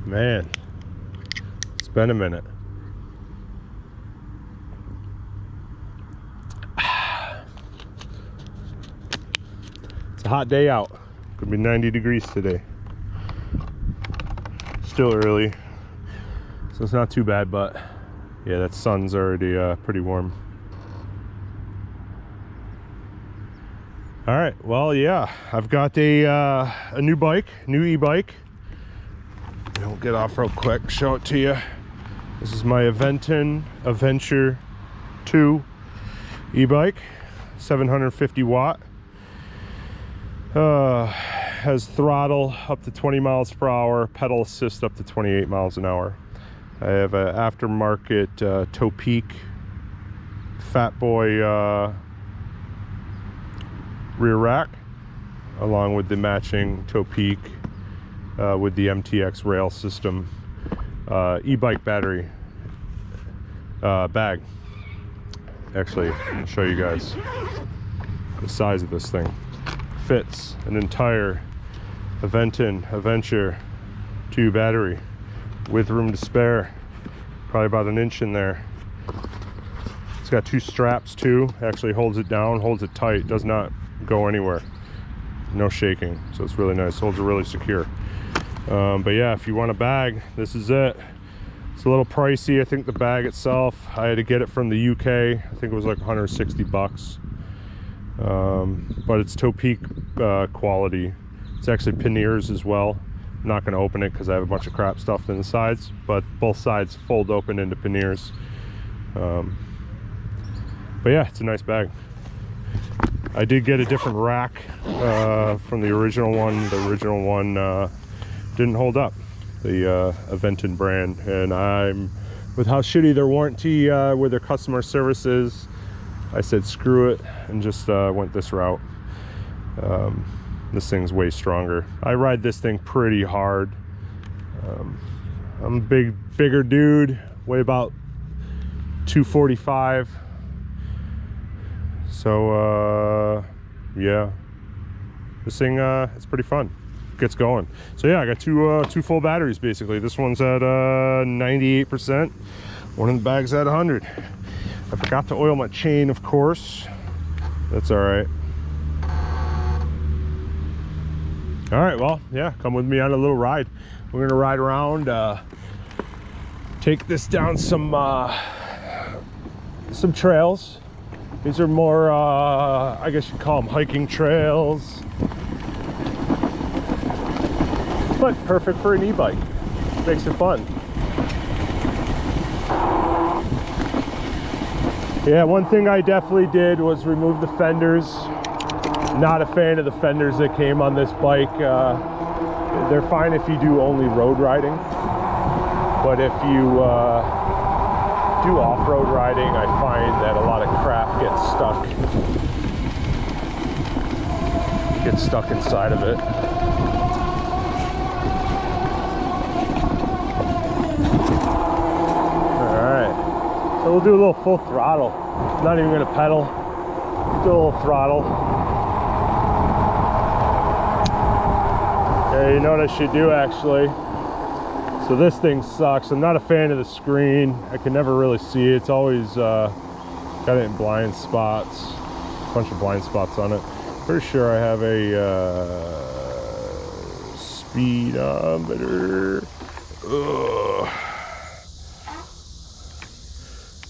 Man, it's been a minute. It's a hot day out. Could be 90 degrees today. Still early, so it's not too bad, but yeah, that sun's already pretty warm. All right, well, yeah, I've got a new bike, new e-bike. I'll get off real quick, show it to you. This is my Aventon Aventure 2 e-bike, 750 watt. Has throttle up to 20 miles per hour, pedal assist up to 28 miles an hour. I have an aftermarket Topeak Fat Boy rear rack, along with the matching Topeak with the MTX rail system e-bike battery bag. Actually, I'll show you guys the size of this thing. Fits an entire Aventon Aventure 2 battery with room to spare, probably about an inch in there. It's got 2 straps too, actually holds it down, holds it tight, does not go anywhere, no shaking, so it's really nice, holds it really secure. But yeah, if you want a bag, this is it. It's a little pricey. I think the bag itself, I had to get it from the UK. I think it was like 160 bucks. But it's Topeak quality. It's actually panniers as well. I'm not going to open it because I have a bunch of crap stuffed in the sides, but both sides fold open into panniers. But yeah, it's a nice bag. I did get a different rack from the original one. The original one didn't hold up, the Aventon brand, and I'm, with how shitty their warranty with their customer service is, I said screw it and just went this route. This thing's way stronger. I ride this thing pretty hard. I'm a bigger dude, weigh about 245. So yeah, this thing it's pretty fun, gets going. So yeah, I got two full batteries basically. This one's at 98%, one in the bag's at 100. I forgot to oil my chain, of course. That's all right. All right, well, yeah, come with me on a little ride. We're gonna ride around, take this down some trails. These are more, I guess you'd call them hiking trails, but perfect for an e-bike. Makes it fun. Yeah, one thing I definitely did was remove the fenders. Not a fan of the fenders that came on this bike. They're fine if you do only road riding, but if you do off-road riding, I find that a lot of crap gets stuck inside of it. Alright, so we'll do a little full throttle. I'm not even going to pedal, do a little throttle. Okay, you know what I should do actually? So this thing sucks. I'm not a fan of the screen. I can never really see it. It's always got it in blind spots. A bunch of blind spots on it. Pretty sure I have a speedometer. Ugh.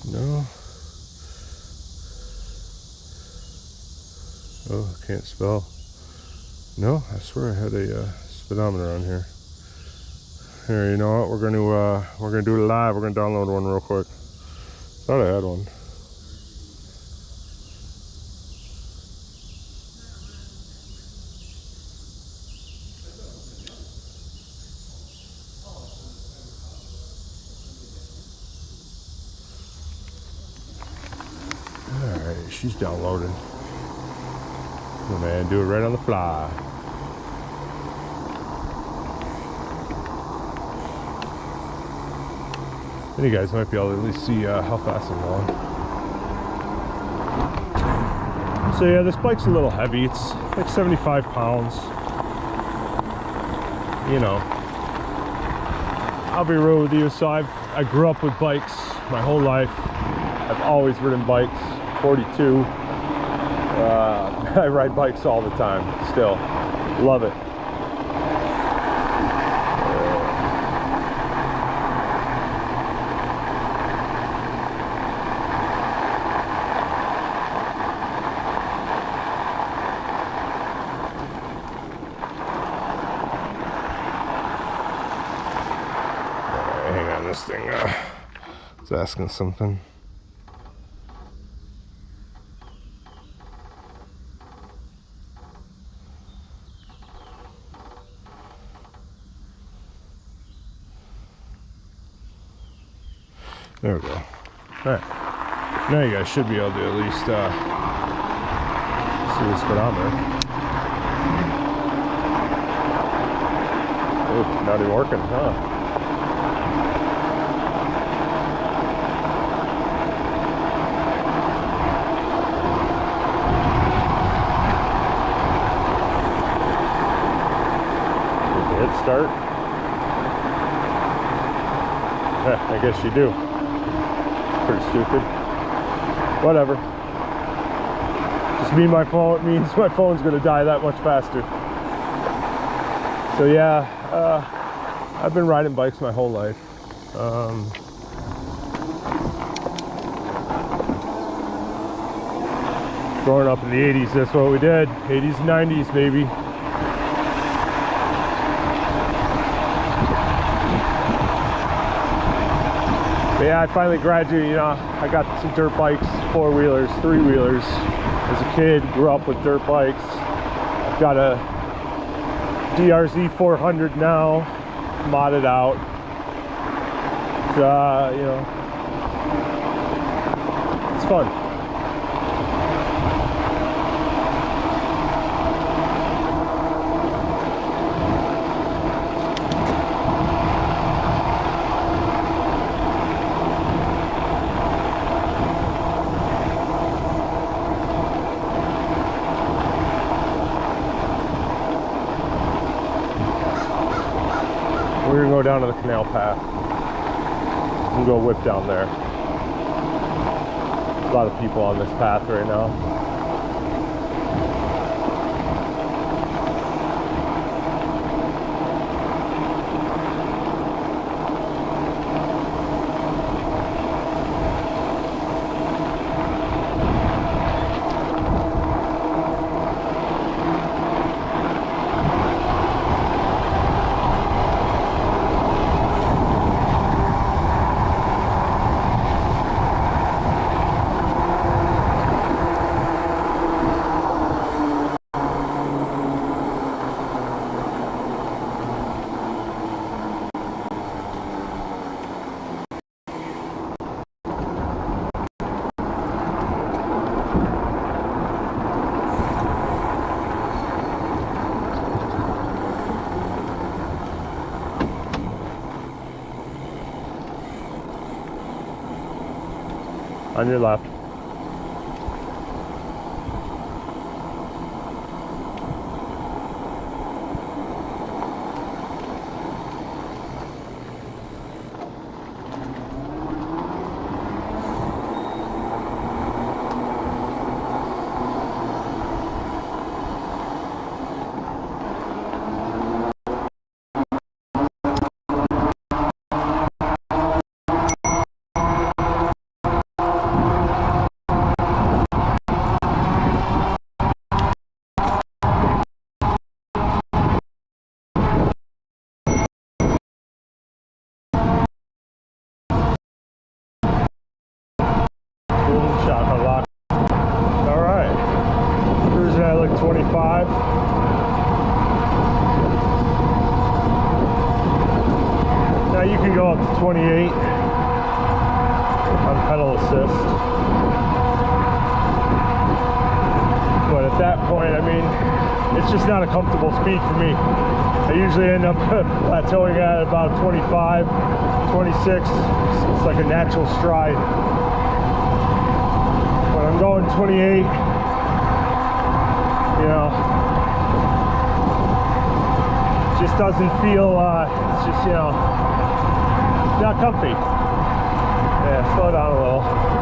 No. Oh, I can't spell. No, I swear I had a speedometer on here. Here, you know what? We're gonna do it live. We're gonna download one real quick. Thought I had one. All right, she's downloading. Oh man, do it right on the fly. Then you guys might be able to at least see how fast I'm going. So yeah, this bike's a little heavy. It's like 75 pounds. You know, I'll be real with you. So I grew up with bikes my whole life. I've always ridden bikes. 42. I ride bikes all the time. Still love it. Hang on, this thing is asking something. There we go. All right. Now you guys should be able to at least see the speedometer. Ooh, not even working, huh? Hit start. I guess you do. Pretty stupid. Whatever. Just means my phone's gonna die that much faster. So yeah, I've been riding bikes my whole life. Growing up in the 80s, that's what we did. 80s and 90s, baby. But yeah, I finally graduated, you know, I got some dirt bikes, 4-wheelers, 3-wheelers. As a kid, grew up with dirt bikes. I've got a DRZ 400 now, modded out. You know, it's fun. We're gonna go down to the canal path and go whip down there. A lot of people on this path right now. On your left. Shot unlocked. All right. Cruising at like 25. Now you can go up to 28 on pedal assist. But at that point, I mean, it's just not a comfortable speed for me. I usually end up plateauing at about 25, 26. It's like a natural stride. I'm going 28, you know, just doesn't feel, it's just, you know, Not comfy. Yeah, slow down a little.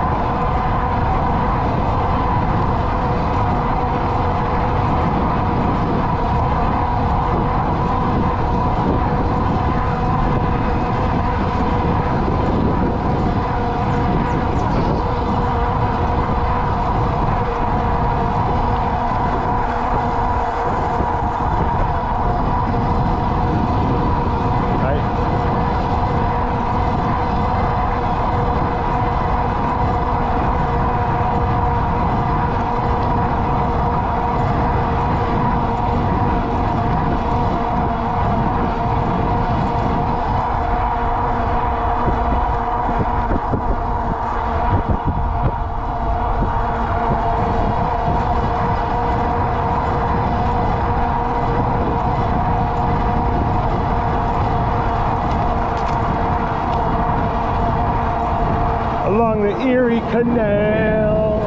Along the Erie Canal.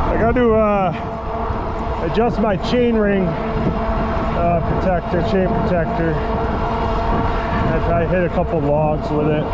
I got to adjust my chain ring chain protector. I hit a couple logs with it.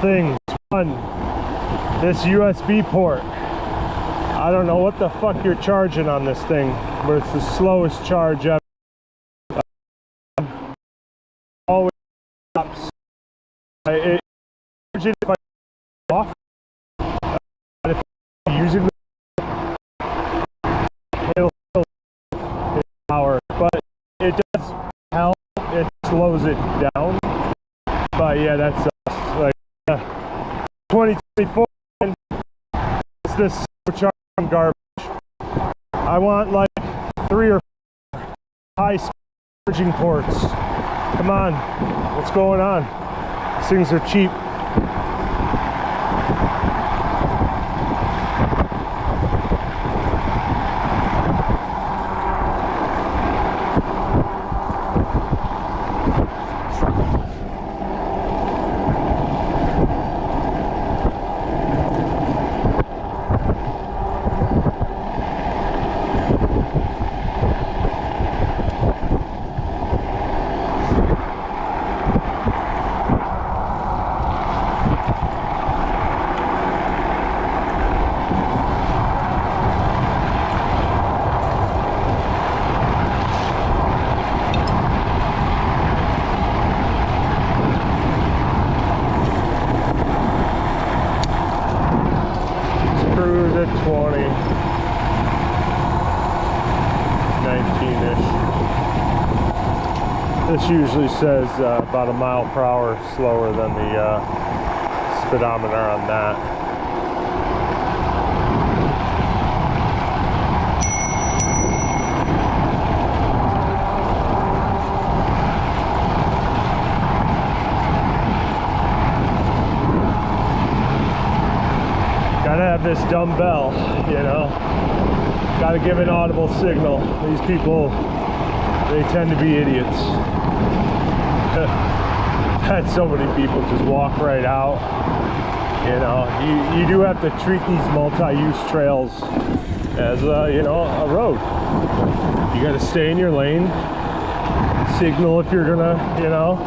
things. One, this USB port. I don't know what the fuck you're charging on this thing, but it's the slowest charge ever. Always stops. It if I off, if I'm using the power, but it does help. It slows it down. But yeah, that's like 2024. It's this charging garbage. I want like 3 or 4 high charging ports. Come on, what's going on? These things are cheap. Cruise at 20, 19-ish. This usually says about a mile per hour slower than the speedometer on that. Gotta have this dumbbell, you know. Gotta give an audible signal. These people, they tend to be idiots. Had so many people just walk right out. You know, you do have to treat these multi-use trails as you know, a road. You gotta stay in your lane, signal if you're gonna, you know,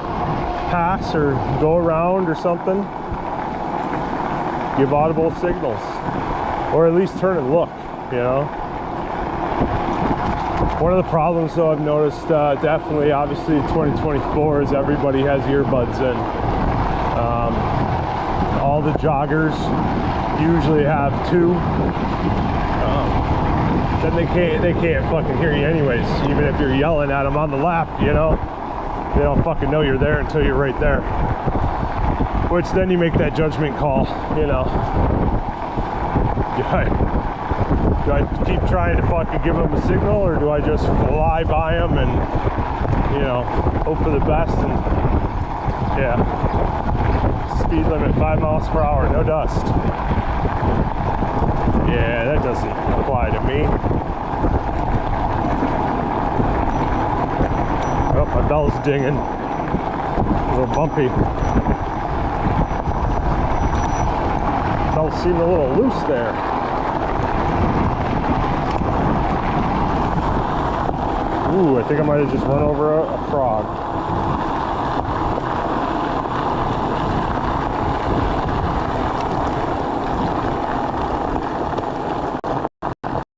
pass or go around or something. Give audible signals, or at least turn and look, you know. One of the problems though I've noticed, definitely obviously in 2024, is everybody has earbuds in. All the joggers usually have 2. Then they can't fucking hear you anyways, even if you're yelling at them on the left, you know. They don't fucking know you're there until you're right there. Which then you make that judgment call, you know. Do I keep trying to fucking give them a signal, or do I just fly by them and, you know, hope for the best? And yeah, speed limit 5 miles per hour, no dust. Yeah, that doesn't apply to me. Oh, my bell's dinging. A little bumpy. Bell seemed a little loose there. Ooh, I think I might have just run over a frog.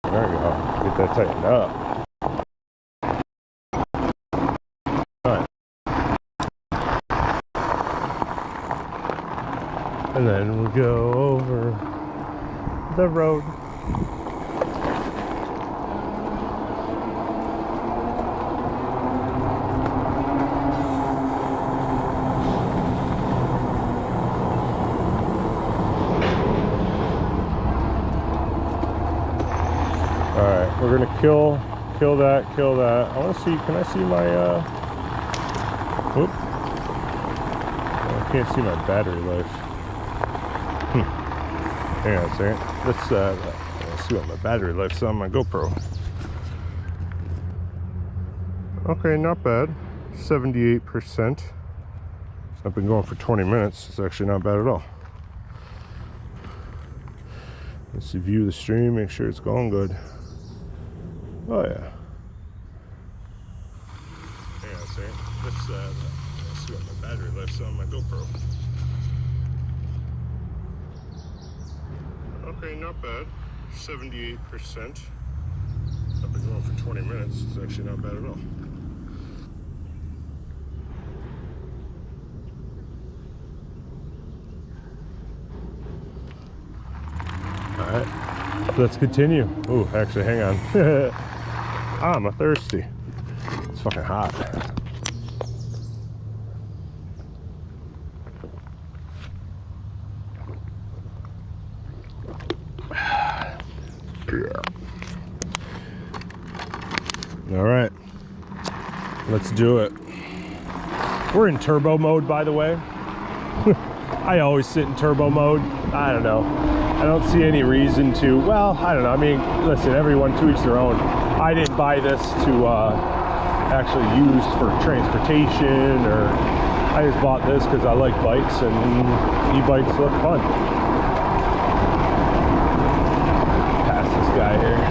There we go. Get that tightened up. Alright. And then we'll go over the road. Alright, we're gonna kill that. I wanna see, can I see my whoop. I can't see my battery life. Hang on a second. Let's see what my battery life's on my GoPro. Okay, not bad. 78%. I've been going for 20 minutes. It's actually not bad at all. Let's see, view the stream, make sure it's going good. Oh yeah. Hang on a second. Let's see what my battery life's on my GoPro. Okay, not bad. 78%. I've been going for 20 minutes. It's actually not bad at all. All right, let's continue. Oh, actually, hang on. I'm thirsty. It's fucking hot. All right, let's do it. We're in turbo mode, by the way. I always sit in turbo mode. I don't know. I don't see any reason to, well, I don't know. I mean, listen, everyone to each their own. I didn't buy this to actually use for transportation, or I just bought this because I like bikes and e-bikes look fun. Pass this guy here.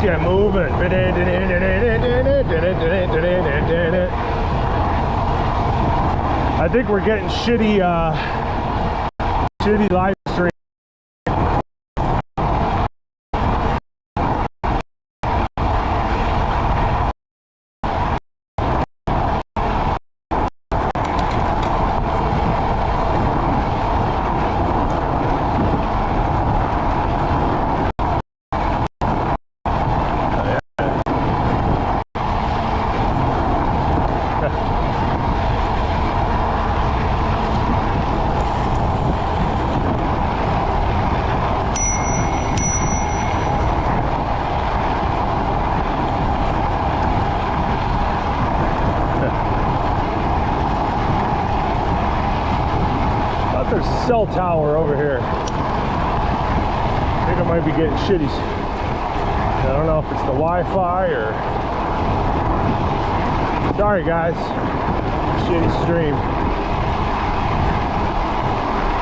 Get moving. I think we're getting shitty live stream. There's a cell tower over here. I think I might be getting shitties. I don't know if it's the Wi-Fi or... Sorry guys, shitty stream.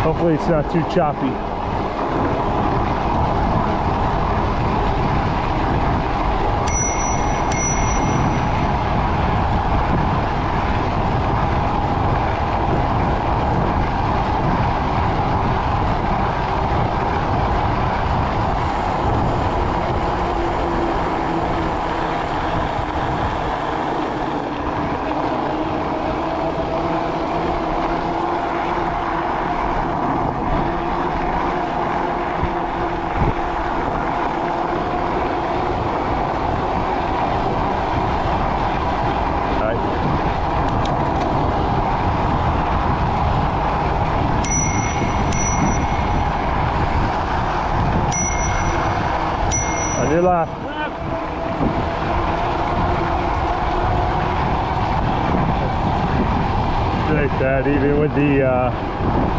Hopefully it's not too choppy. On your left. Like that, even with the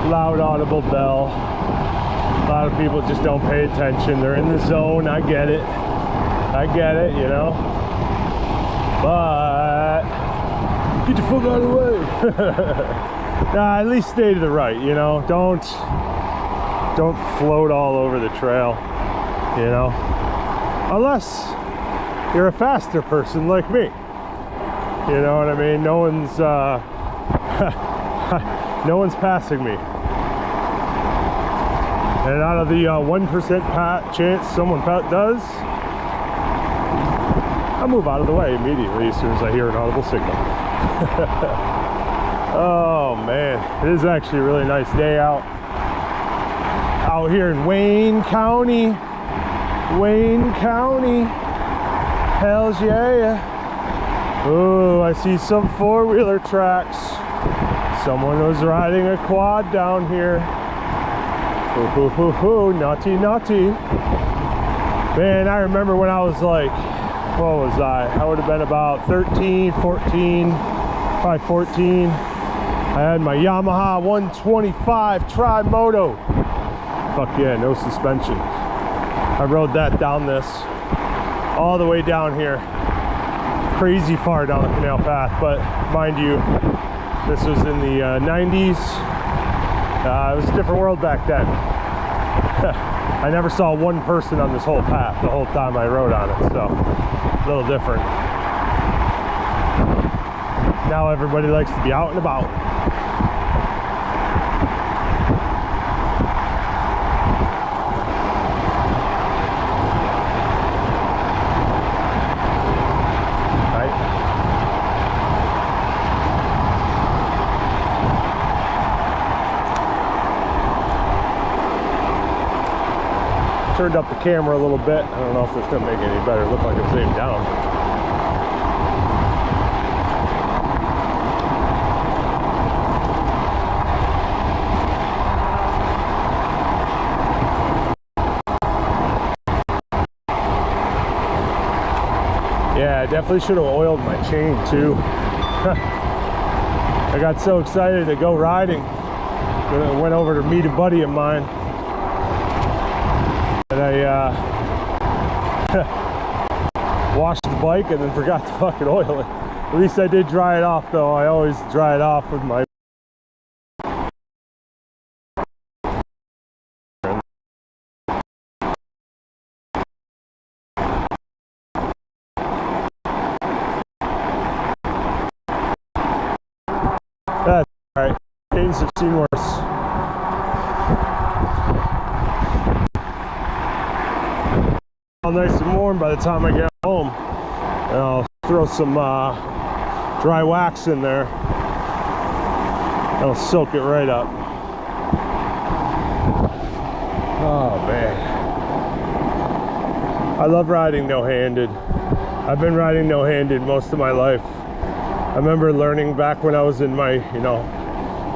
loud audible bell. A lot of people just don't pay attention. They're in the zone. I get it. I get it, you know. But get the fuck out of the way. Nah, at least stay to the right, you know. Don't float all over the trail, you know. Unless you're a faster person like me. You know what I mean? No one's no one's passing me. And out of the 1% chance someone does, I move out of the way immediately as soon as I hear an audible signal. Oh man, it is actually a really nice day out here in Wayne County. Wayne County. Hells yeah. Oh, I see some four-wheeler tracks. Someone was riding a quad down here. Hoo, hoo, hoo, hoo. Naughty, naughty. Man, I remember when I was like, what was I would have been about 13, 14, probably 14. I had my Yamaha 125 Tri-Moto. Fuck yeah, no suspension. I rode that down this, all the way down here. crazy far down the canal path, but mind you, this was in the 90s. It was a different world back then. I never saw one person on this whole path the whole time I rode on it, so a little different. Now everybody likes to be out and about. Turned up the camera a little bit. I don't know if it's gonna make it any better. It looked like it was aimed down. Yeah, I definitely should have oiled my chain too. I got so excited to go riding. I went over to meet a buddy of mine. And I washed the bike and then forgot to fucking oil it. At least I did dry it off though. I always dry it off with my That's alright. Things have seen worse. All nice and warm by the time I get home, and I'll throw some dry wax in there. That'll soak it right up. Oh man, I love riding no-handed. I've been riding no-handed most of my life. I remember learning back when I was in my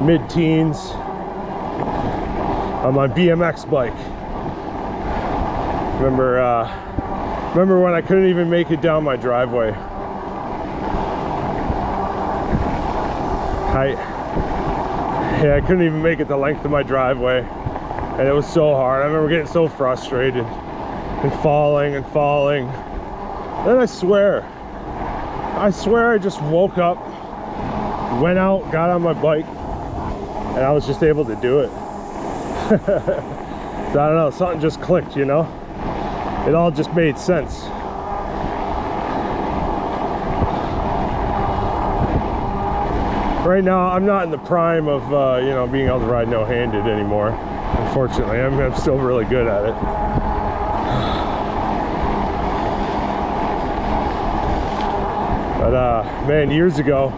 mid-teens on my BMX bike. Remember when I couldn't even make it down my driveway. I couldn't even make it the length of my driveway, and it was so hard. I remember getting so frustrated and falling and falling. Then I swear I just woke up, went out, got on my bike, and I was just able to do it. So I don't know, something just clicked, you know? It all just made sense. Right now, I'm not in the prime of, being able to ride no-handed anymore. Unfortunately, I'm still really good at it. But, man, years ago,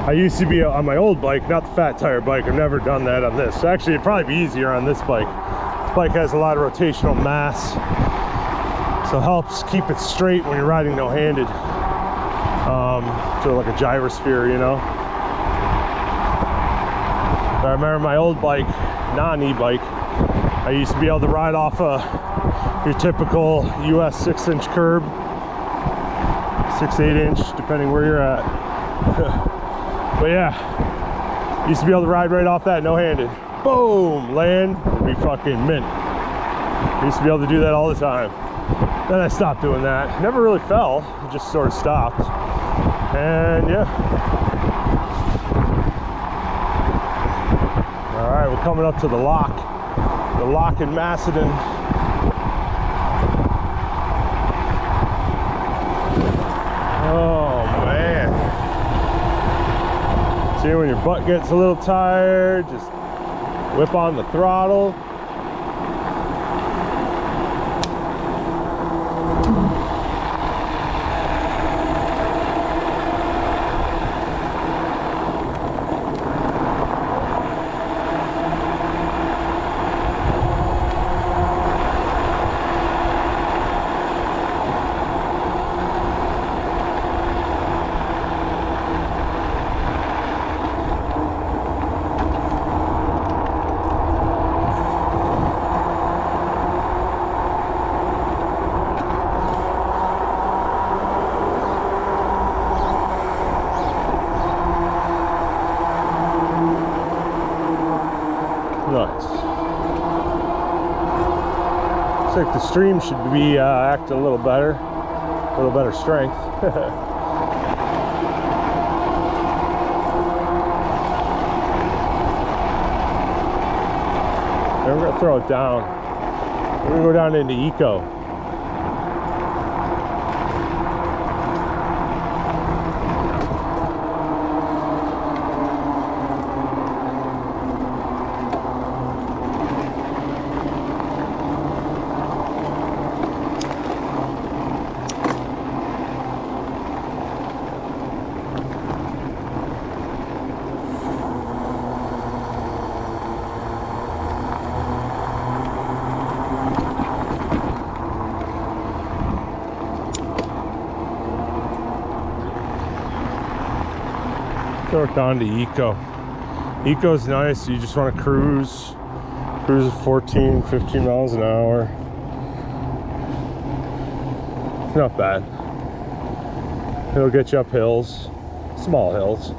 I used to be on my old bike, not the fat tire bike. I've never done that on this. Actually, it'd probably be easier on this bike. Bike has a lot of rotational mass, so it helps keep it straight when you're riding no-handed. Sort of like a gyrosphere, you know. But I remember my old bike, non-e-bike, I used to be able to ride off your typical US 6-inch curb, 6-8 inch, depending where you're at. But yeah, used to be able to ride right off that no-handed. Boom, land, would be fucking mint. I used to be able to do that all the time. Then I stopped doing that. Never really fell, it just sort of stopped. And yeah. All right, we're coming up to the lock in Macedon. Oh man. See, when your butt gets a little tired, just whip on the throttle. Nice. Looks like the stream should be acting a little better. a little better strength. And we're gonna throw it down. We're gonna go down into eco. Throw it down to eco. Eco's nice. You just want to cruise at 14, 15 miles an hour. It's not bad. It'll get you up hills, small hills.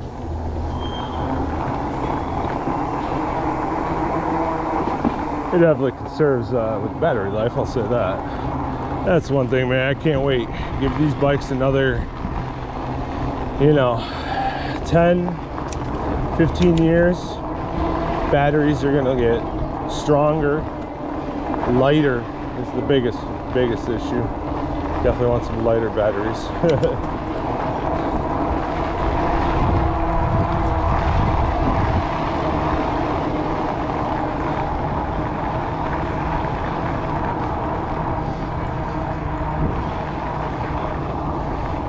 It definitely conserves with battery life, I'll say that. That's one thing, man. I can't wait. Give these bikes another, you know, 10, 15 years. Batteries are gonna get stronger, lighter is the biggest issue. Definitely want some lighter batteries.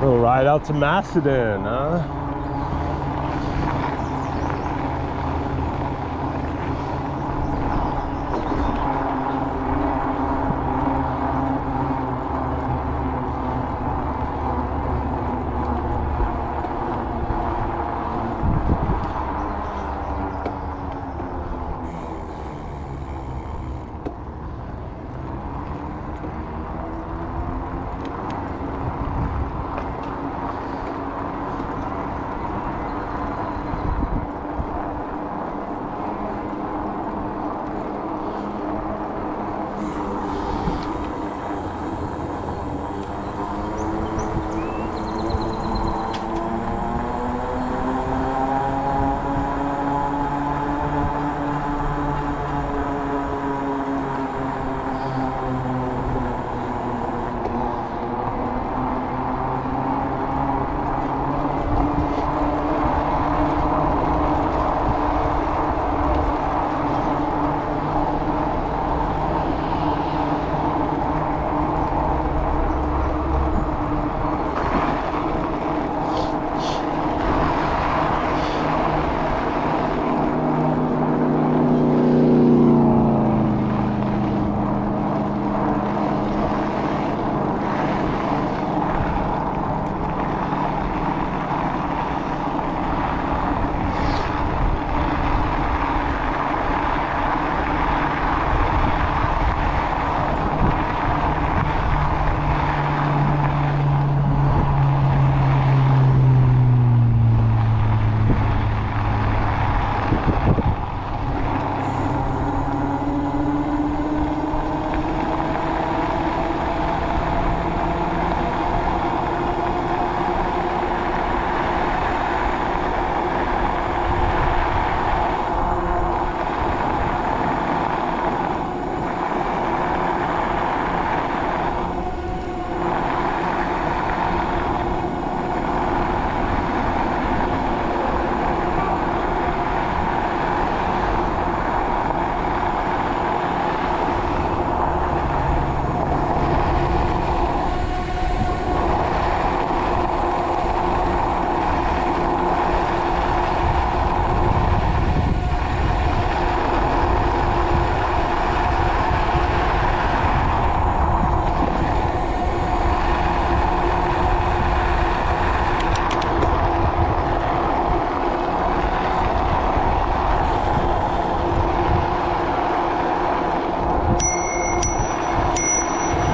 We'll ride out to Macedon, huh?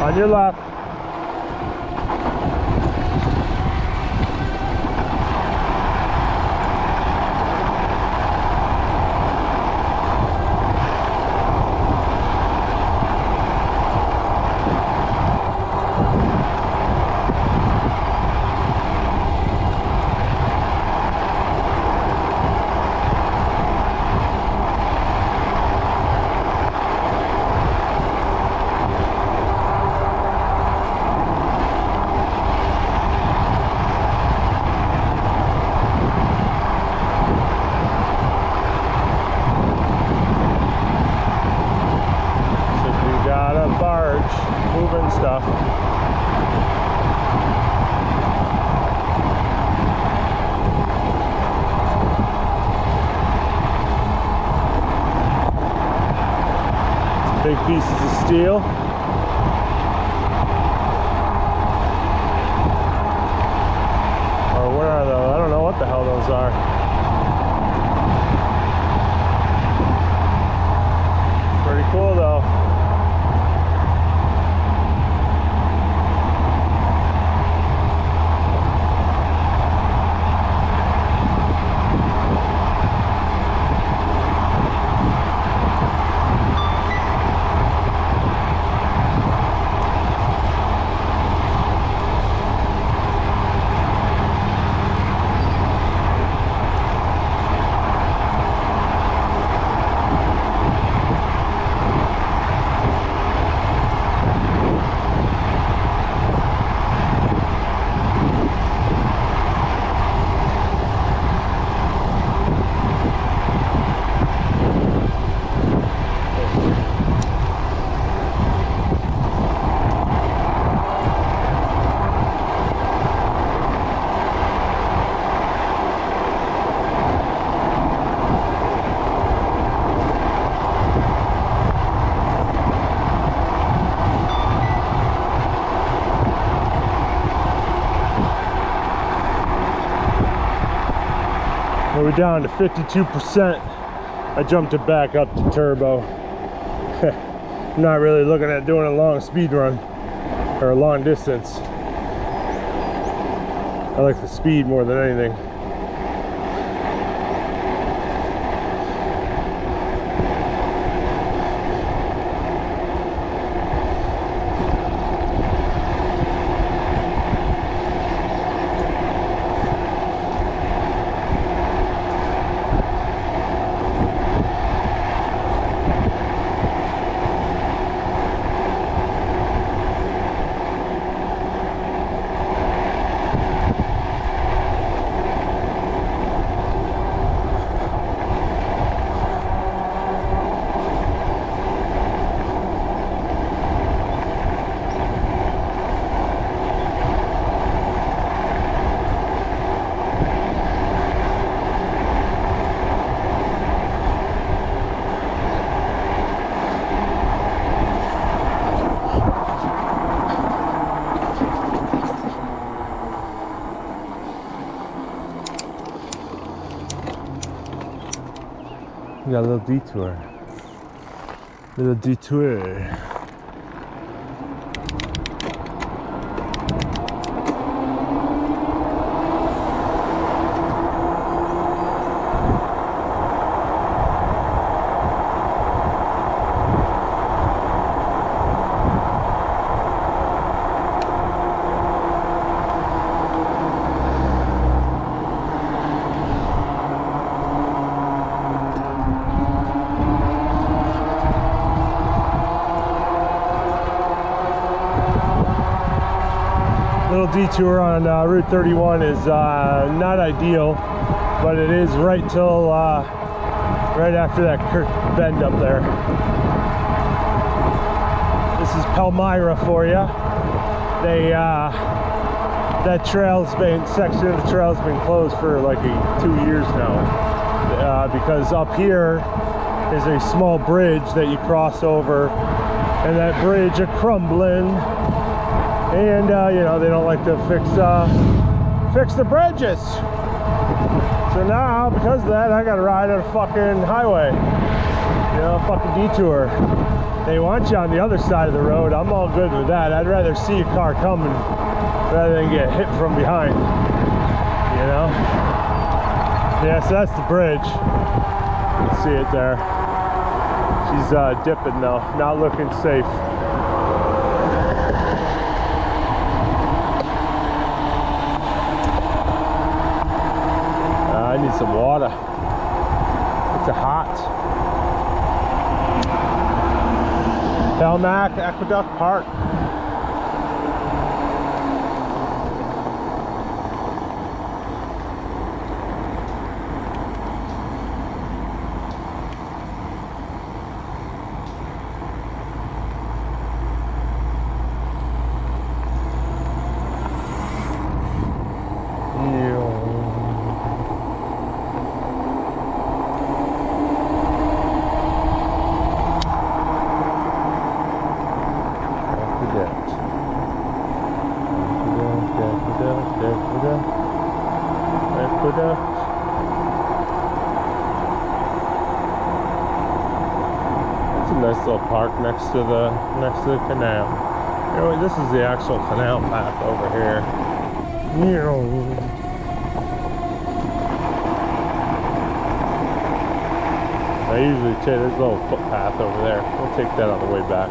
On your left. big pieces of steel. Or what are those? I don't know what the hell those are. Pretty cool though. We're down to 52%. I jumped it back up to turbo. I'm not really looking at doing a long speed run or a long distance. I like the speed more than anything. We got a little detour. Little detour. Little detour on Route 31 is not ideal, but it is right till right after that bend up there. This is Palmyra for you. They that section of the trail's been closed for like 2 years now, because up here is a small bridge that you cross over, and that bridge is crumbling. And you know, they don't like to fix the bridges. So now, because of that, I gotta ride on a fucking highway. You know, fucking detour. They want you on the other side of the road. I'm all good with that. I'd rather see a car coming rather than get hit from behind. You know? Yeah, so that's the bridge. You can see it there. She's dipping though, not looking safe. I need some water. It's a hot. Belknap Aqueduct Park. Nice little park next to the canal. Anyway, this is the actual canal path over here. I usually take this little footpath over there. We'll take that on the way back.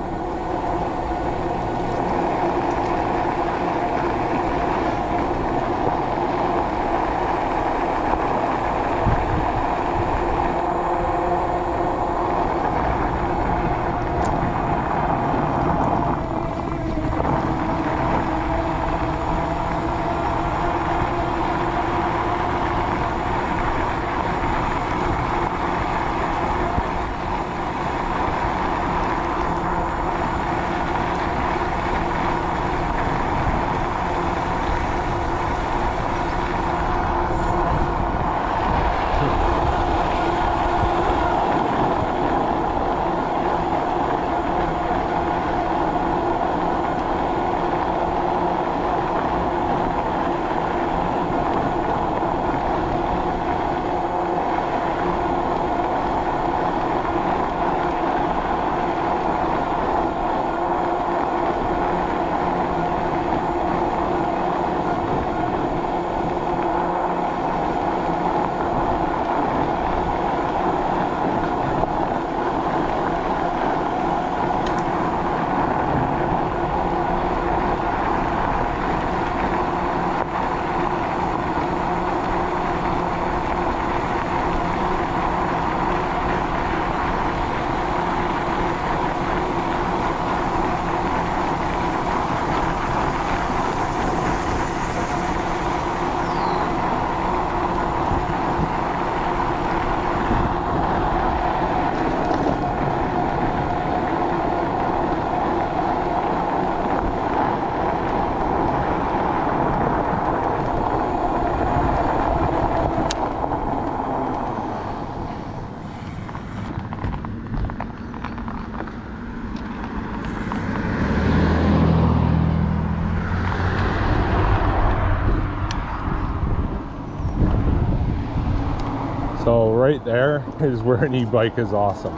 So right there is where an e-bike is awesome.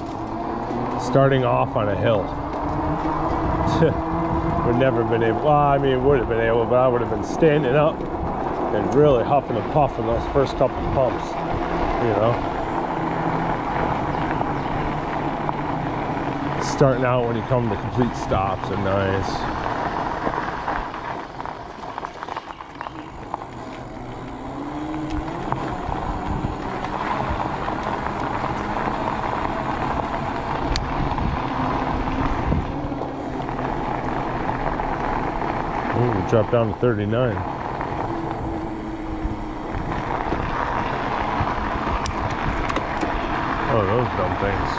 Starting off on a hill. Would never been able, well, I mean, would have been able, but I would have been standing up and really huffing and puffing those first couple pumps, you know. Starting out when you come to complete stops are nice. Ooh, drop down to 39. Oh, those dumb things.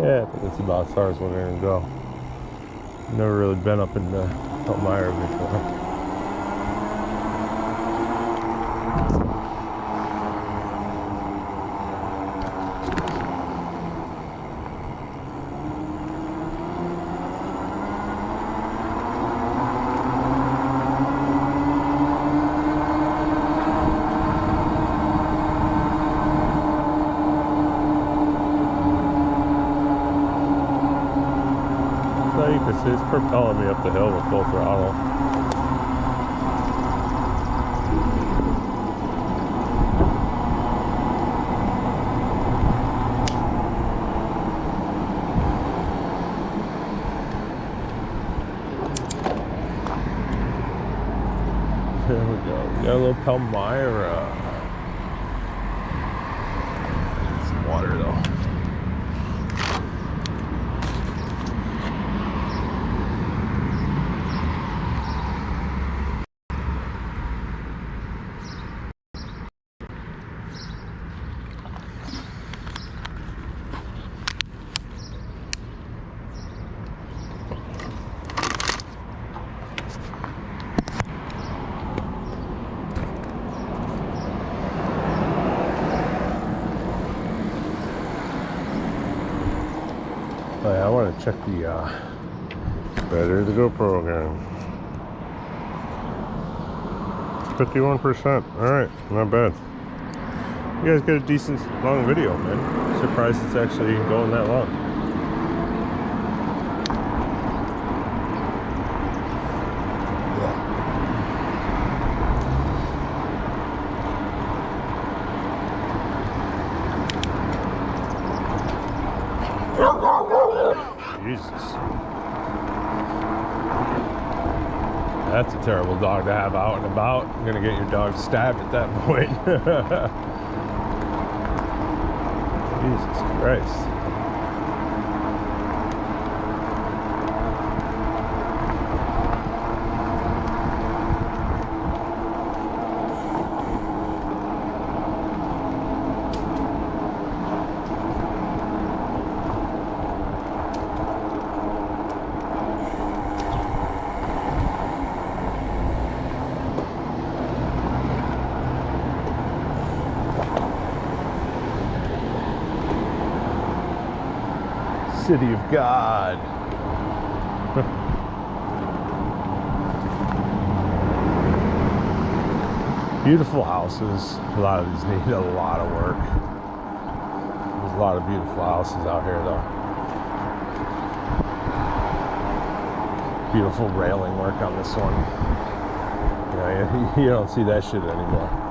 Yeah, I think that's about as far as we're going to go. Never really been up in Elmira before. You can see it's propelling me up the hill with full throttle. There we go. We got a little Palmyra. Some water though. Oh yeah, I want to check the battery of the GoPro again. 51%. All right, not bad. You guys get a decent long video, man. Surprised it's actually going that long. Jesus. That's a terrible dog to have out and about. You're gonna get your dog stabbed at that point. Jesus Christ. City of God. Beautiful houses. A lot of these need a lot of work. There's a lot of beautiful houses out here though. Beautiful railing work on this one. You don't see that shit anymore.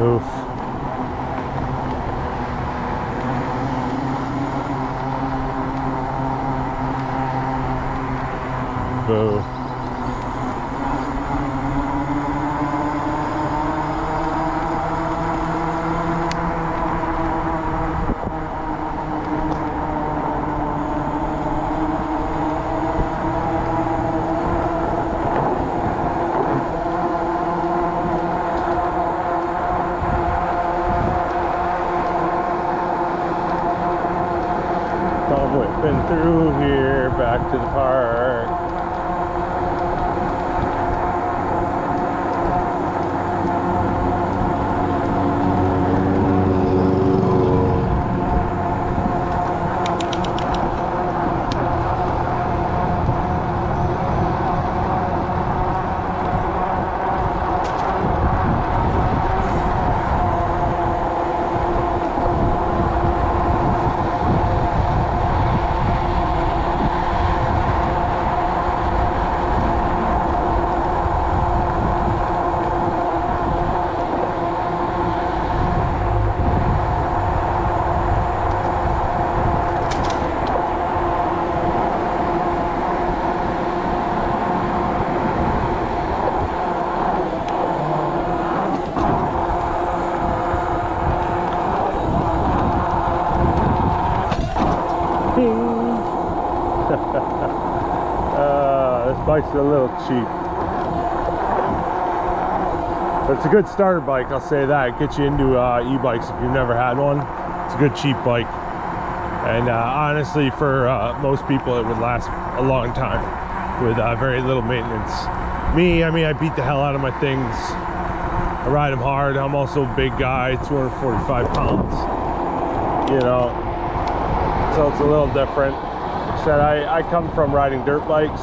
Oof. Boo. Whipping through here back to the park. This bike's a little cheap, but it's a good starter bike, I'll say that. It gets you into e-bikes if you've never had one. It's a good cheap bike, and honestly for most people it would last a long time with very little maintenance. Me, I mean, I beat the hell out of my things. I ride them hard. I'm also a big guy, 245 pounds, you know, so it's a little different. Said I come from riding dirt bikes,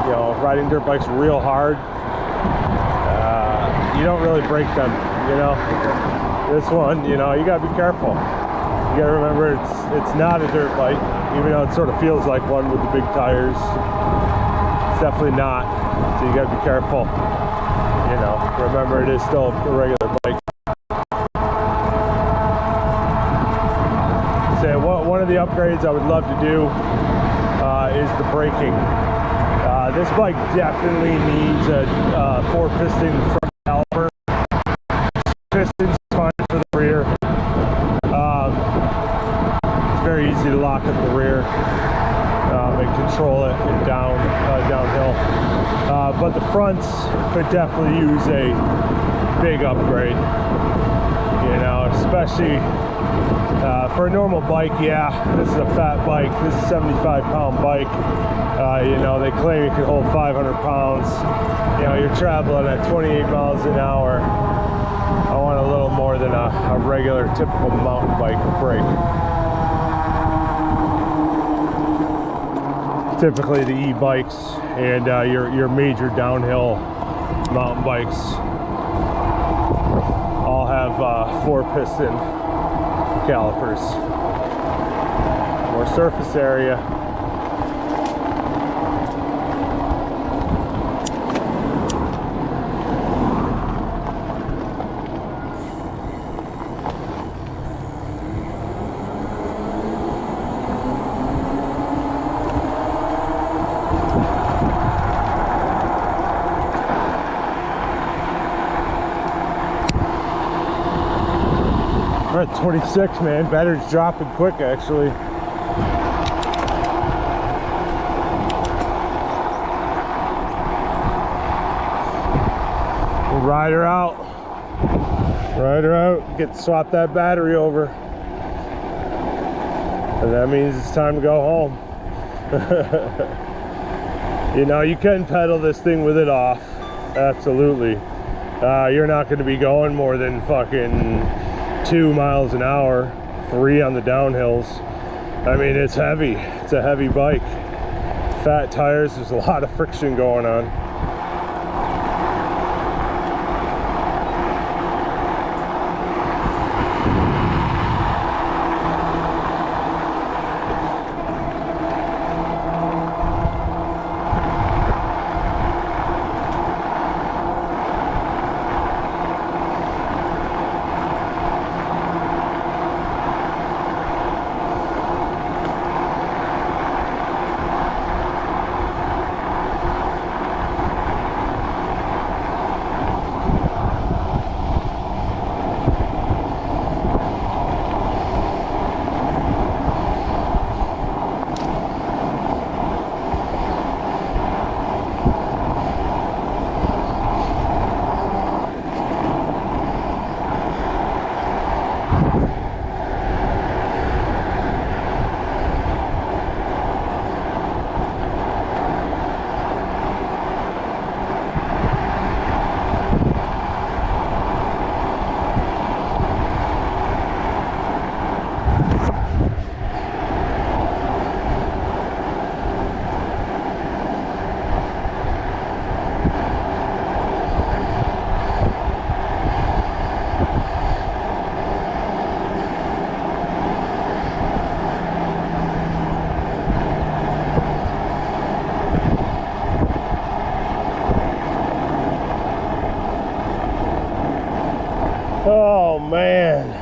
you know, riding dirt bikes real hard. You don't really break them, you know. This one, you know, you gotta be careful. You gotta remember it's not a dirt bike, even though it sort of feels like one with the big tires. It's definitely not, so you gotta be careful. You know, remember it is still a regular bike. One of the upgrades I would love to do is the braking. This bike definitely needs a 4-piston front caliper. Piston's fine for the rear. It's very easy to lock up the rear and control it and downhill. But the fronts could definitely use a big upgrade. You know, especially for a normal bike. Yeah, this is a fat bike. This is a 75-pound bike. You know, they claim it can hold 500 pounds. You know, you're traveling at 28 miles an hour. I want want a little more than a regular typical mountain bike brake. Typically the e-bikes and your major downhill mountain bikes all have 4-piston calipers. More surface area. We're at 26, man. Battery's dropping quick, actually. We'll ride her out. Ride her out. Swap that battery over. And that means it's time to go home. You know, you can pedal this thing with it off. Absolutely. You're not going to be going more than fucking 2 miles an hour, 3 on the downhills. I mean, it's heavy. It's a heavy bike. Fat tires, there's a lot of friction going on. Oh man.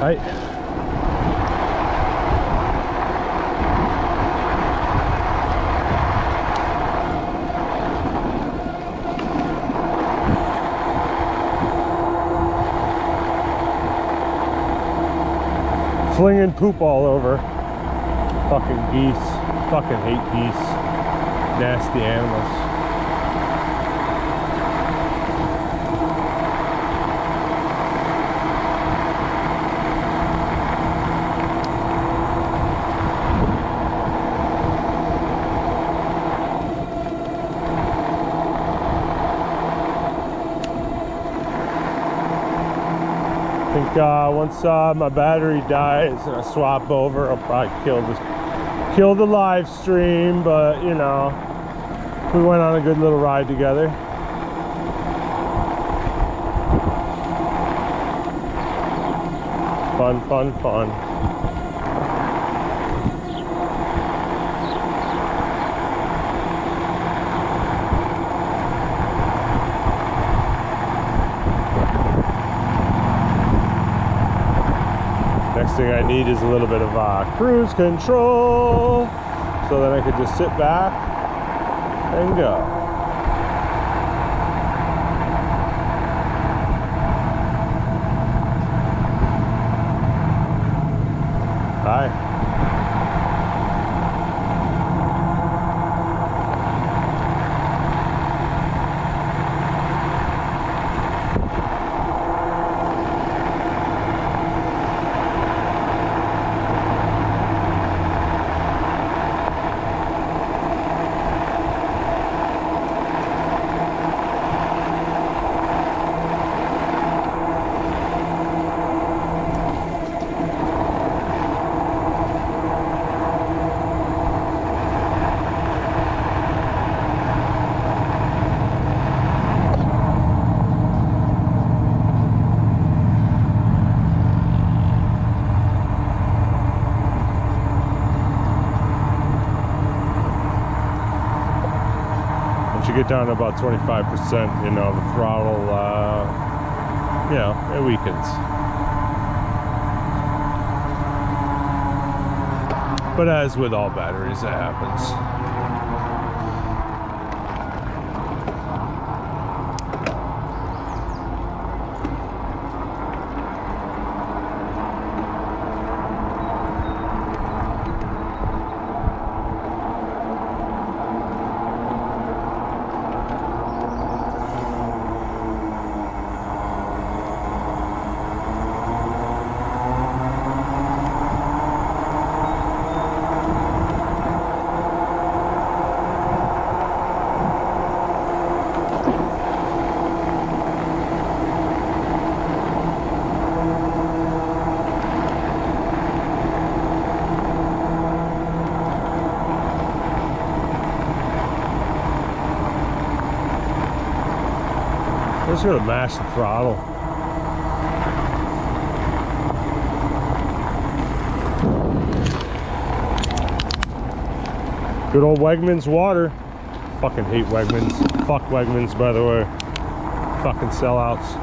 Right. Flinging poop all over. Fucking geese. Fucking hate geese. Nasty animals. I think once my battery dies and I swap over, I'll probably kill the live stream. But you know, we went on a good little ride together. Fun, fun, fun. thing I need is a little bit of cruise control, so that I could just sit back and go. Bye. Once you get down to about 25%, you know, the throttle, you know, it weakens. But as with all batteries, that happens. I'm just gonna mash the throttle. Good old Wegmans water. Fucking hate Wegmans. Fuck Wegmans, by the way. Fucking sellouts.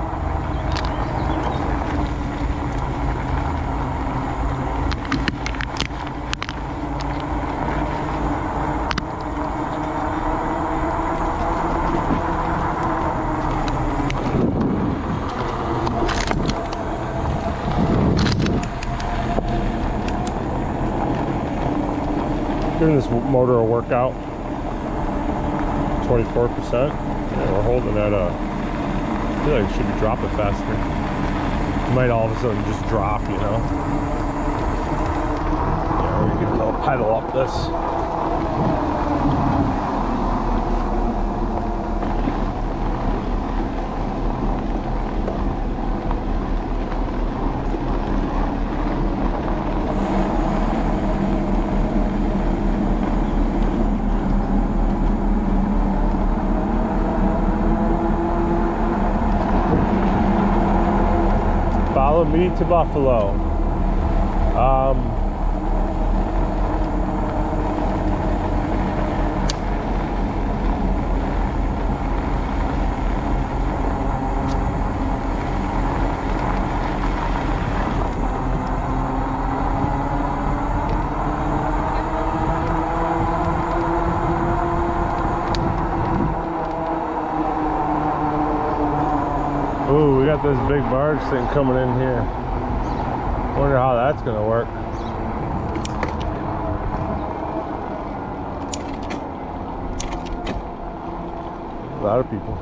Giving this motor a workout. 24%. Yeah, we're holding at a. I feel like it should be dropping faster. It might all of a sudden just drop, you know. Yeah, we're gonna get a little pedal up this. Follow me to Buffalo. Ooh, we got this big barge thing coming in here. Wonder how that's gonna work. A lot of people.